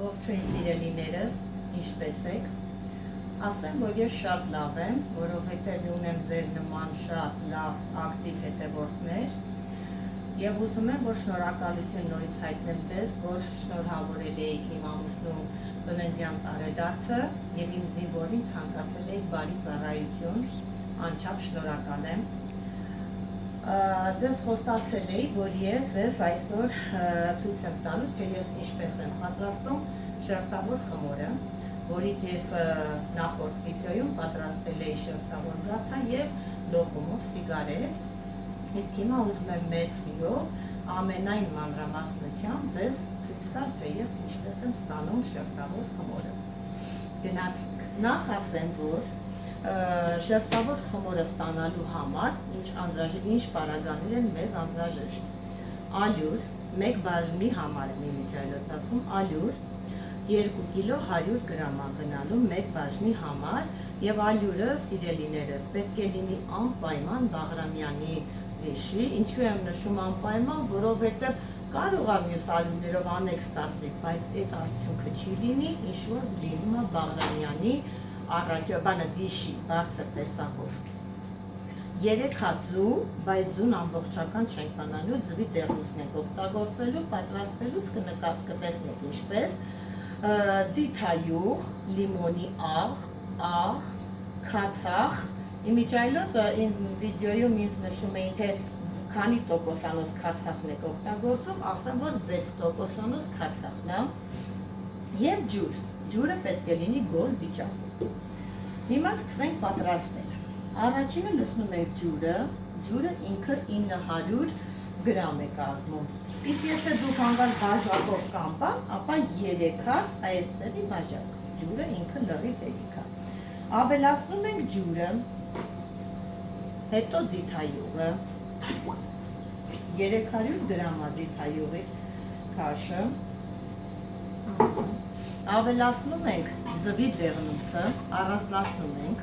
Ողջույն սիրելիներս, ինչպես եք։ Ասեմ, որ ես շատ լավ եմ, որովհետև ունեմ ձեր նման շատ լավ ակտիվ հետևորդներ եւ ուզում եմ, որ շնորհակալություն նորից հայտնեմ ձեզ, որ շնորհավորել եք իմ ամուսնու ծննդյան տարեդարձը եւ իմ զինվորին ցանկացել եք բարի ծառայություն, անչափ շնորհակալ եմ։ Ձեզ խոստացել էի, որ ես ձեզ այսօր ցույց եմ տալու, թե ես ինչպես եմ պատրաստում շերտավոր խմորը, որից ես նախորդ վիդեոյում պատրաստել էի շերտավոր գաթա եւ լոխումով սիգարետ։ Իսկ հիմա ուզում եմ մեծ սիրով ամենայն մանրամասնությամբ ձեզ ցույց տալ, թե ես ինչպես եմ ստանում շերտավոր խմորը։ Գնացինք։ Նախ ասեմ, որ շերտավոր խմորը ստանալու համար ինչ պարագաներ են մեզ անհրաժեշտ։ Ալյուր, 1 բաժնի համար եմ իմիջայլոց ասում, ալյուր 2 կիլո 100 գրամ է գնալու 1 բաժնի համար եւ ալյուրը, սիրելիներս, պետք է լինի անպայման Բաղրամյանի ռիշի։ Ինչու եմ նշում անպայման, որովհետեւ կարող է մյուս ալյուրներով անեք ստացվի, բայց այդ արդյունքը չի լինի, ինչ որ լինում է Բաղրամյանի բանը վիշի բարձր տեսակով 3 ձու, բայց ձուն ամբողջական չենք բանալու, ձվի դեղնուցն ենք օգտագործելու, պատրաստելուց կտեսնեք ինչպես, ձիթայուղ, լիմոնի աղ, քացախ, իմիջայլոց վիդեոյում ինձ նշում էին, թե քանի տոկոսանոց քացախն եք օգտագործում, ասեմ, որ 6% քացախն է, եւ ջուրը պետք է լինի գոլ վիճակում։ Հիմա սկսենք պատրաստել։ Առաջինը լցնում ենք ջուրը ինքը 900 գրամ է կազմում։ Իսկ եթե դուք հանգար բաժակով կանպա, ապա 3 հատ այս ծերի բաժակ։ Ջուրը ինքը լրի բերիք է։ Ավելացնում ենք ջուրը, հետո ձիթայուղը, 300 գրամ է ձիթայուղի քաշը։ Ավելացնում ենք ձվի դեղնուցը, առանձնացնում ենք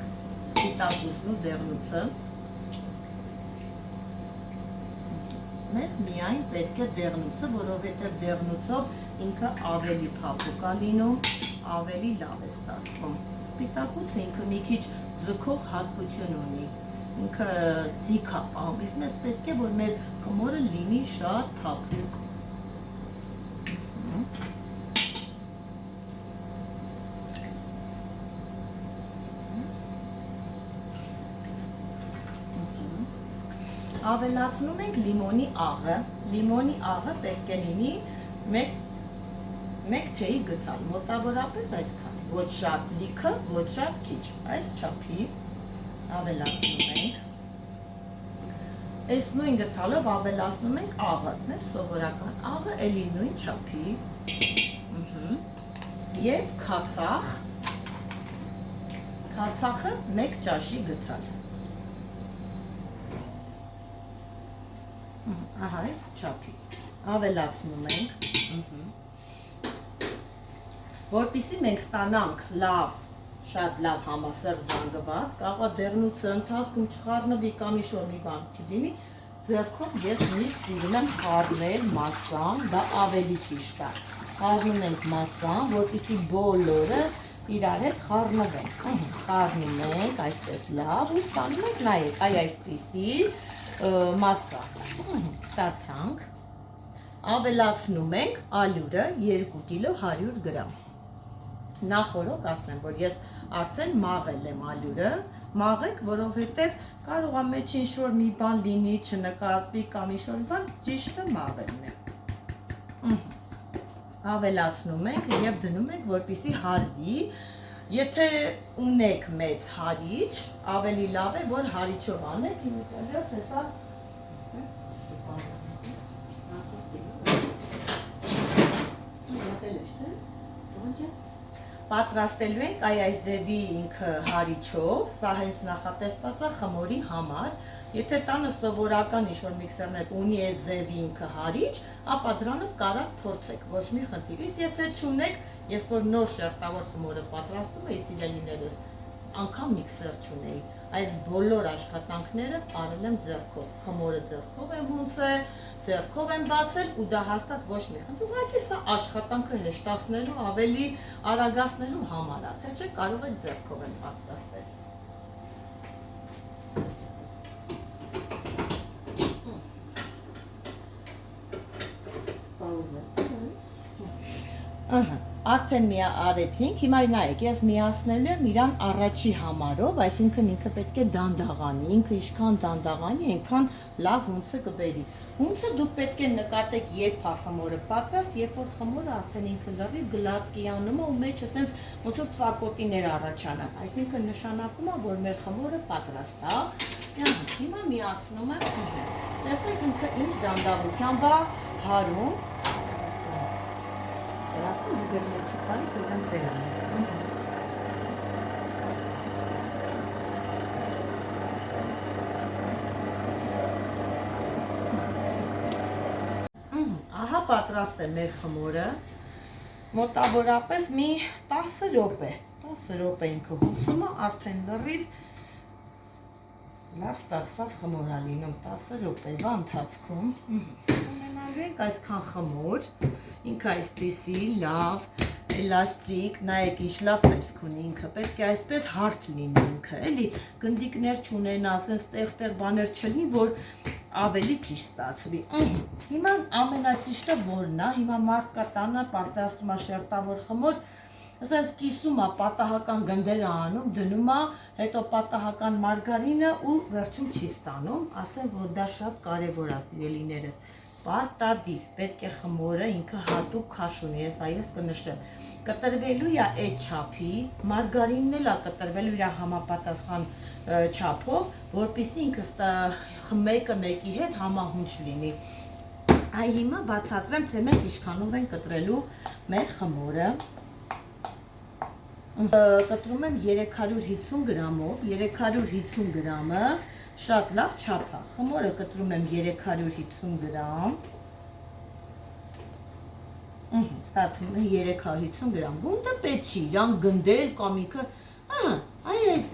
սպիտակուցն ու դեղնուցը։ Մեզ միայն պետք է դեղնուցը, որովհետև դեղնուցով ինքը ավելի փափուկ է լինում, ավելի լավ է ստացվում։ Սպիտակուցը ինքը մի քիչ ձգող հատկություն ունի, ինքը ձիգ է պահում, իսկ մեզ պետք է, որ մեր խմորը լինի շատ փափուկ։ Ավելացնում ենք լիմոնի աղը պետք է լինի 1 թեյի գթալ, մոտավորապես այսքան, ոչ շատ լիքը, ոչ շատ քիչ, այս չափի ավելացնում ենք, այս նույն գթալով ավելացնում ենք աղը, մեր սովորական աղը էլի նույն չափի, և քացախը 1 ճաշի գթալ, ահա այս չափի, ավելացնում ենք, որպեսզի մենք ստանանք շատ լավ համասեռ զանգված, կարող է դեղնուցը ընթացքում չխառնվի կամ ինչ-որ մի բան չլինի, ձեռքով ես միշտ սիրում եմ խառնել մասսան, դա ավելի ճիշտ է, խառնում ենք մասսան, որպեսզի բոլորը իրար հետ խառնվեն, խառնում ենք այսպես լավ ու ստանում ենք նայեք, այսպիսի մասսա, ստացանք, ավելացնում ենք ալյուրը 2 կիլո 100 գրամ, նախորոք ասեմ, որ ես արդեն մաղել եմ ալյուրը, մաղեք, որովհետև կարող է մեջ ինչ-որ մի բան լինի, չնկատվի կամ ինչ-որ բան, ճիշտը մաղելն է, ավելացնում ենք և դնում ենք, որպեսզի հարվի, եթե ունեք մեծ հարիչ, ավելի լավ է, որ հարիչով անեք, իմիտալյաց հեսա պատրաստելու ենք այս ձևի ինքը հարիչով, սա հենց նախատեսված է խմորի համար, եթե տանը սովորական ինչ-որ միքսերներ ունի այս ձևի ինքը հարիչ, ապա դրանով կարող փորձեք, ոչ մի խնդիր, իսկ եթե չունեք, ես որ նոր շերտավոր խմորը պատրաստում էի սիրելիներս, անգամ միքսեր չունեի։ Այս բոլոր աշխատանքները արել եմ ձեռքով, խմորը ձեռքով եմ հունցել, ձեռքով եմ բացել ու դա հաստատ ոչ մի խնդիր, ուղղակի սա աշխատանքը հեշտացնելու, ավելի արագացնելու համար է, թե չէ կարող եք ձեռքով եմ պատրաստել։ Արդեն արեցինք, հիմա նայեք, ես միացնելու եմ իրան առաջի համարով, այսինքն ինքը պետք է դանդաղանի, ինքը ինչքան դանդաղանի, այնքան լավ հունցը կբերի։ Հունցը դուք պետք է նկատեք, երբ է խմորը պատրաստ, երբ որ խմորը արդեն ինքը լրիվ գլատկիանում է ու մեջը ասենց ոնց որ ծակոտիներ առաջանան, այսինքն նշանակում է, որ մեր խմորը պատրաստ է։ Հիմա միացնում եմ, տեսեք ինքը ինչ դանդաղությամբ է հարում։ Դրաստում դերմեջի պայի դուրան տերանից։ Ահա պատրաստ է մեր խմորը, մոտավորապես մի 10 րոպե, 10 րոպե ինքը հունցում է, արդեն լրիվ լավ ստացված խմոր է լինում, 10 րոպեվա ընթացքում ունենալու ենք այսքան խմոր, ինքը այսպիսի լավ, էլաստիկ, նայեք ինչ լավ տեսք ունի ինքը, պետք է այսպես հարթ լինի ինքը, էլի գնդիկներ չունենա, ասենց տեղ-տեղ բաներ չլինի, որ ավելի ճիշտ ստացվի։ Հիմա ամենաճիշտը որն է, հիմա մարդ կա տանը պատրաստում է շերտավոր խմոր, ասենց կիսում է պատահական գնդերը անում, դնում է, հետո պատահական մարգարինը ու վերջում չի ստանում, ասեմ, որ դա շատ կարևոր է, սիրելիներս, պարտադիր, պետք է խմորը ինքը հատուկ քաշ ունի, ես կնշեմ, կտրվելու է այդ չափի, մարգարինն էլ է կտրվելու իր համապատասխան չափով, որպեսզի ինքը մեկը մեկի հետ համահունչ լինի։ Այ հիմա բացատրեմ, թե մենք ինչքանով ենք կտրելու մեր խմորը։ Կտրում եմ 350 գրամով, 350 գրամը շատ լավ չափ է, խմորը կտրում եմ 350 գրամ, ստացվում է 350 գրամ, գունդը պետք չի, իրան գնդել կամ ինքը, այս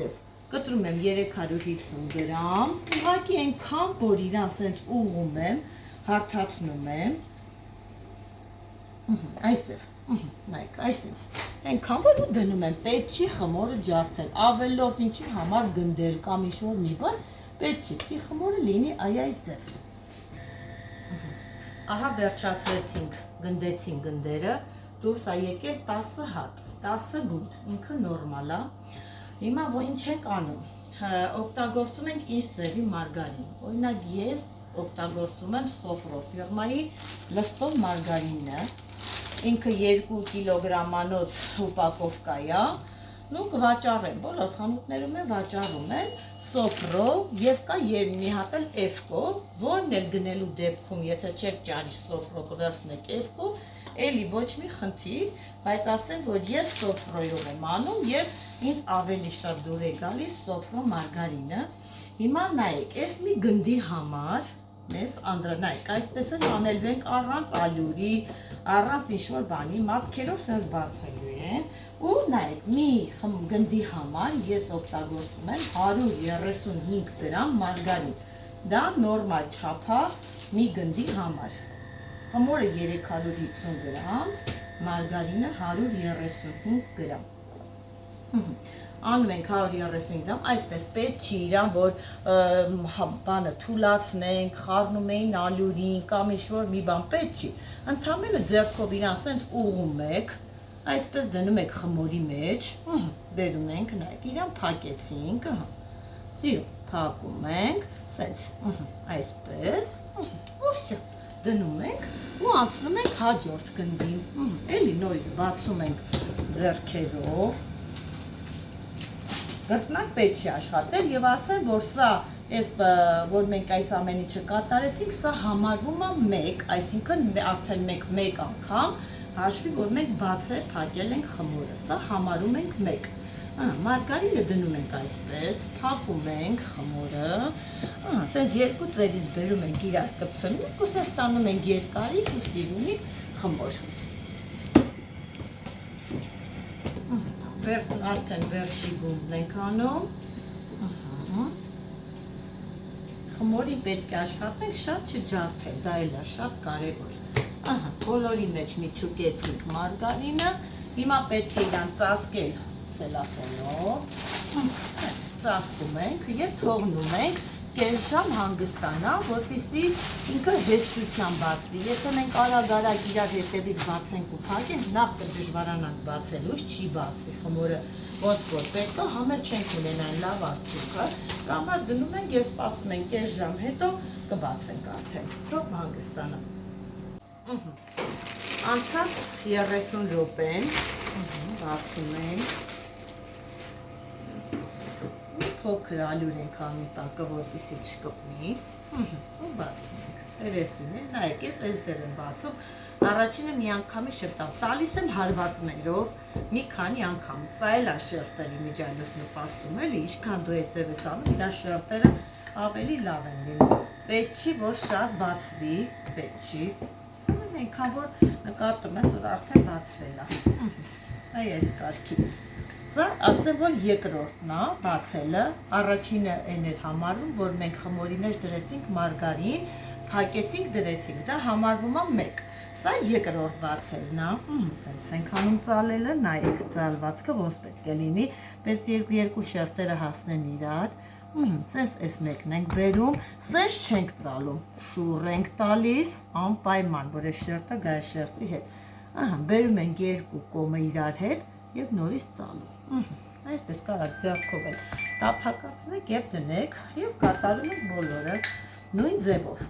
կտրում եմ 350 գրամ, ուղղակի այնքան, որ իրան սենց ուղում եմ, հարթացնում եմ, նայք, այսինց, այնքան որ ու դնում եմ, պետք չի խմորը ջարդել, ավելորդ ինչի համար գնդել կամ ինչ-որ մի բան, պետք չի, պիտի խմորը լինի այս ձև։ Ահա վերջացրեցինք, գնդեցին գնդերը, դուրս է եկել 10 հատ, 10 գունդ, ինքը նորմալ է։ Հիմա ինչ ենք անում, օգտագործում ենք ինչ ձևի մարգարին, օրինակ ես օգտագործում եմ Սոֆրո ֆիրմայի լստով մարգարինը, ինքը 2 կիլոգրամանոց ուպակովկա է, ու կվաճառեմ, բոլոր խանութներում են վաճառում են Սոֆրո և կա մի հատ էլ Էվկո, որն էլ գնելու դեպքում, եթե չեք ճարի Սոֆրո կվերցնեք Էվկո, էլի ոչ մի խնդիր, բայց ասեմ, որ ես Սոֆրոյով եմ անում և ինձ ավելի շատ դուր է գալիս Սոֆրո մարգարինը։ Հիմա նայեք, ես մի գնդի համար, մեզ անդրանայք, այսպես են անելու ենք առանց ալյուրի, առանց ինչ-որ բանի, մատքերով սենց բացելու են, ու նայեք, մի գնդի համար ես օգտագործում եմ 135 գրամ մարգարին, դա նորմալ չափա մի գնդի համար, խմորը 350 գրամ, մարգարինը 135 գրամ, անում ենք 135 գրամ, այսպես պետք չի իրան, որ բանը թուլացնենք, խառնում էին ալյուրին կամ ինչ-որ մի բան պետք չի, ընդամենը ձեռքով իրան սենց ուղում եք, այսպես դնում եք խմորի մեջ, բերում ենք, նայեք, իրան փակեցինք, սիրում, փակում ենք, սենց, այսպես, ուսյա, դնում ենք ու անցնում ենք հաջորդ գնդին, էլի նորից բացում ենք ձեռքերով, գրտնակ պետք չի աշխատել և ասեմ, որ սա, որ մենք այս ամեն ինչը կատարեցինք, սա համարվում է մեկ, այսինքն արդեն մեկ անգամ, հաշվի, որ մենք բացել, փակել ենք խմորը, սա համարում ենք մեկ, մարգարինը դնում ենք այսպես, փակում ենք խմորը, սենց երկու ձևից բերում ենք իրար կպցնում ենք ու սենց ստանում ենք երկարիկ ու սիրունիկ խմոր։ արդեն վերջի գումն ենք անում։ Խմորին պետք է աշխատենք շատ չջարդել, դա էլ է շատ կարևոր։ Բոլորի մեջ մի չուկեցինք մարգարինը, հիմա պետք է իրան ծածկել ցելոֆանով, ծածկում ենք և թողնում ենք կես ժամ հանգստանա, որպեսզի ինքը հեշտությամբ բացվի։ Եթե մենք արագ-արագ իրար հետևից բացենք ու փակենք, նախ կդժվարանանք բացելուց, չի բացվի խմորը ոնց որ պետք է, համել չենք ունենան լավ արդյունքը, դրա համար դնում ենք և սպասում ենք կես ժամ հետո կբացենք արդեն, թող հանգստանա։ Անցավ 30 րոպեն, բացում ենք, փոքր ալյուր ենք անում տակը, որպեսզի չկպնի, ու բացում ենք, երեսին է, նայեք, ես այս ձև եմ բացում, առաջինը մի անգամից չեմ տալիս եմ հարվածներով, մի քանի անգամ, սա էլ է շերտերի միջայլոց նպաստում, էլի, ինչքան դու այդ ձև ես անում, իր շերտերը ավելի լավ են լինում, պետք չի, որ շատ բացվի, պետք չի, այնքան որ նկատում ես, որ արդեն բացվել է, այս կարգի, սա ասեմ, որ երկրորդն է բացելը, առաջինը այն էր համարվում, որ մենք խմորի մեջ դրեցինք մարգարին, փակեցինք դրեցինք, դա համարվում է մեկ, սա երկրորդ բացելն է, սենց ենք անում ծալելը, նայեք ծալվածքը ոնց պետք է լինի, պես երկու շերտերը հասնեն իրար, սենց այս մեկն ենք բերում, սենց չենք ծալում, շուռ ենք տալիս, անպայման, որ այս շերտը գա այս շերտի հետ, բերում ենք երկու կոմը իրար հետ և նորից ծալում, այսպես կարակ ձեռքով էլ տափակացնեք և դնեք և կատարում եք բոլորը նույն ձևով,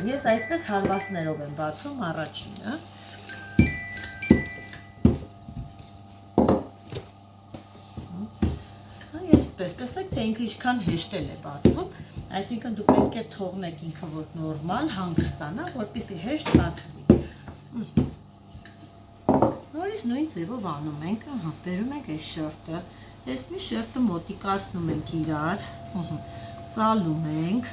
ես այսպես հարվածներով եմ բացում առաջինը, տեսեք, թե ինքը ինչքան հեշտել է բացվում, այսինքն դու պետք է թողնեք ինքը որ նորմալ հանգստանա, որպեսզի հեշտ բացվի։ Նորից նույն ձևով անում ենք, բերում ենք այս շերտը, այս մի շերտը մոտիկացնում ենք իրար, ծալում ենք,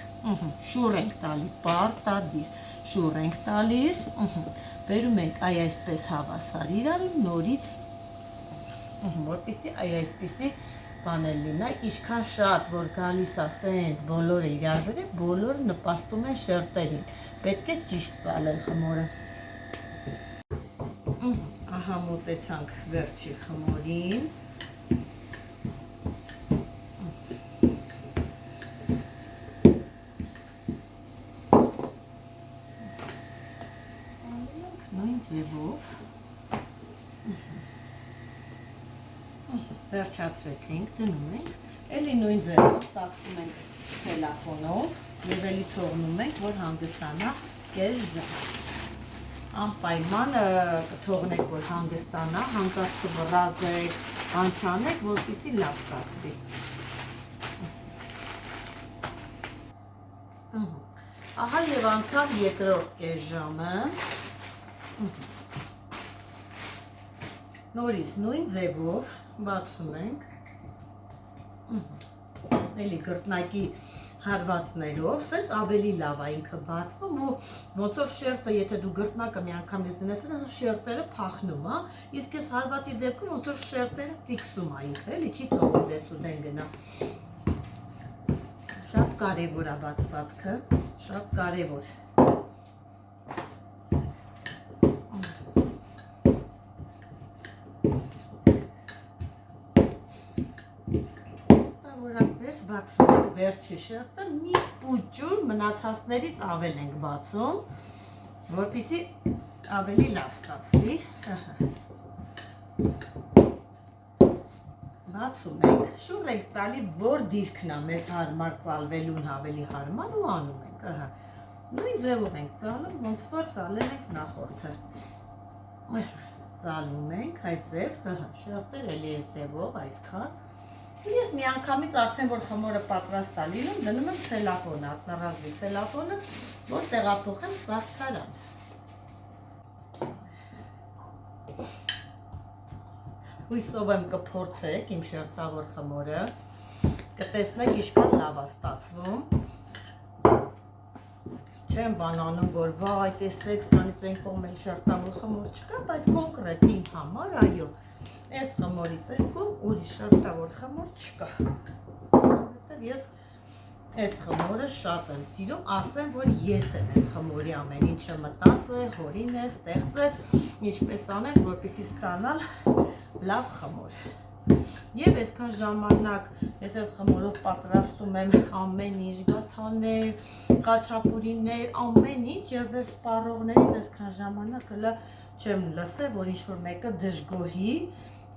շուռ ենք տալի, պարտադիր, շուռ ենք տալիս, բերում ենք այսպես հավասար իրար ու նորից, որպեսզի այսպեսի բանել լինայք, ինչքան շատ, որ գալիս ասենց բոլորը իրար վրա, բոլորը նպաստում են շերտերին, պետք է ճիշտ ծալել խմորը։ Ահա մոտեցանք վերջի խմորին, նույն ձևով, վերջացրեցինք, դնում ենք, էլի նույն ձևով ծածկում ենք ցելոֆանով և էլի թողնում ենք, որ հանգստանա կես ժամ։ Անպայման կթողնեք, որ հանգստանա, հանկարծ չվռազեք, բան չանեք, որպեսզի լավ ստացվի։ Ահա և անցավ երկրորդ կես ժամը։ Նորից նույն ձևով բացում ենք, էլի գրտնակի հարվածներով, սենց ավելի լավ է ինքը բացվում ու ոնց որ շերտը, եթե դու գրտնակը մի անգամից դնես, շերտերը փախնում է, իսկ այս հարվածի դեպքում ոնց որ շերտերը ֆիքսում է ինքը, էլի չի թողում դեսուդեն գնա։ Շատ կարևոր է բացվածքը, շատ կարևոր։ Բացում ենք վերջի շերտը, մի պուճուր մնացածներից ավել ենք բացում, որպեսզի ավելի լավ ստացվի։ Բացում ենք, շուռ ենք տալի, որ դիրքն է մեզ հարմար ծալվելուն ավելի հարմար ու անում ենք, նույն ձևով ենք ծալում, ոնց որ ծալել ենք նախորդը։ Ծալում ենք այս ձև, շերտեր էլի այս ձևով, այսքան։ Ես մի անգամից արդեն որ խմորը պատրաստ է լինում, դնում եմ ցելոֆանը, ակնառազվի ցելոֆանը, որ տեղափոխեմ սառցարան։ Հույսով եմ կփորձեք իմ շերտավոր խմորը, կտեսնեք ինչքան լավ է ստացվում։ Չեմ բանանում, որ վայ, տեսեք, սրանից այն կողմ էլ շերտավոր խմոր չկա, բայց կոնկրետ իմ համար, այո, Այս խմորից երկում ուրիշ շերտավոր խմոր չկա, որովհետև ես այս խմորը շատ եմ սիրում, ասեմ, որ ես եմ այս խմորի ամեն ինչը մտածել, հորին է, ստեղծել, ինչպես անել, որպեսզի ստանալ լավ խմոր։ Եվ այսքան ժամանակ ես այս խմորով պատրաստում եմ ամեն ինչ, գաթաներ, խաչապուրիներ, ամեն ինչ, եւ մեր սպառողներից այսքան ժամանակ հələ չեմ լսել, որ ինչ-որ մեկը դժգոհի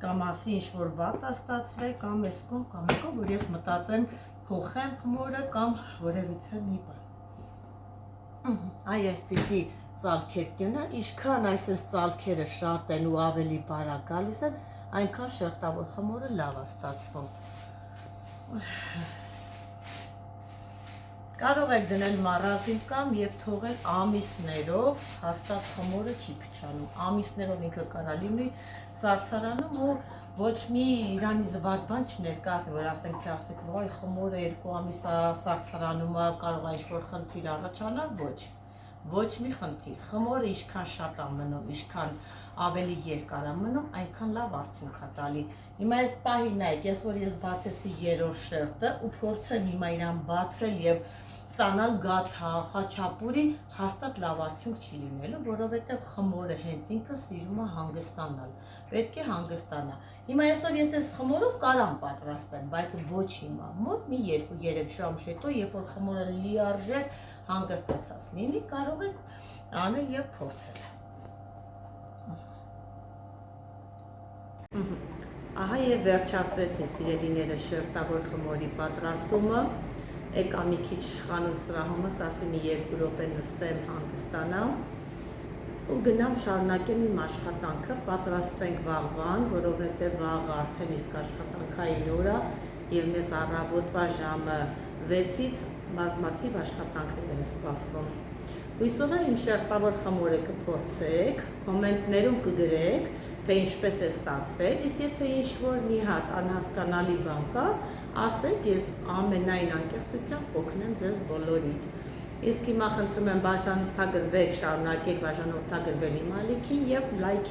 կամ ասի ինչ-որ վատ է ստացվել, կամ այս կողմ կամ այն կողմ, որ ես մտածեմ փոխեմ խմորը կամ որևիցե մի բան։ Այ այսպեսի ծալքեր կունեն, ինչքան այսպես ծալքերը շատ են ու ավելի բարակ գալիս են, այնքան շերտավոր խմորը լավ է ստացվում։ Կարող եք դնել մառազիլ կամ եւ թողել ամիսներով, հաստատ խմորը չի քչանում։ Ամիսներով ինքը կարա լինի սառցարանում ու ոչ մի իրանից վատ բան չներկայացնի, որ ասենք թե ասեք, վայ, խմորը 2 ամիս է սառցարանում է, կարող է ինչ-որ խնդիր առաջանալ, ոչ մի խնդիր։ Խմորը ինչքան շատ է մնում, ինչքան ավելի երկար է մնում, այնքան լավ արդյունք է տալի։ Հիմա այս պահին նայեք, որ ես բացեցի 3-րդ շերտը ու փորձեմ հիմա իրան բացել եւ ստանալ գաթա, խաչապուրի, հաստատ լավ արդյունք չի լինելու, որովհետև խմորը հենց ինքը սիրում է հանգստանալ, պետք է հանգստանա։ Հիմա այսօր ես այս խմորով կարամ պատրաստեմ, բայց ոչ հիմա, մոտ մի 2-3 ժամ հետո, երբ որ խմորը լիարժեք հանգստացած լինի, կարող եք անել եւ փորձել։ Ահա եւ վերջացրեցի, սիրելիները, շերտավոր խմորի պատրաստումը։ Եկա մի քիչ խանութ սրահումս, ասի մի 2 րոպե նստեմ, հանգստանամ ու գնամ շարունակեմ իմ աշխատանքը, պատրաստենք վաղվան, որովհետև վաղը արդեն իսկ աշխատանքային օր է եւ մեզ առավոտվա ժամը 6-ից բազմաթիվ աշխատանքներ են սպասվում։ Հույսով եմ իմ շերտավոր խմորը կփորձեք, կոմենտներում կգրեք, թե ինչպես է ստացվել, իսկ եթե ինչ-որ մի հատ անհասկանալի բան կա, ասեք, ես ամենայն անկեղծությամբ կօգնեմ ձեզ բոլորիդ։ Իսկ հիմա խնդրում եմ բաժանորդագրվեք, շարունակեք բաժանորդագրվել իմ ալիքին եւ լայք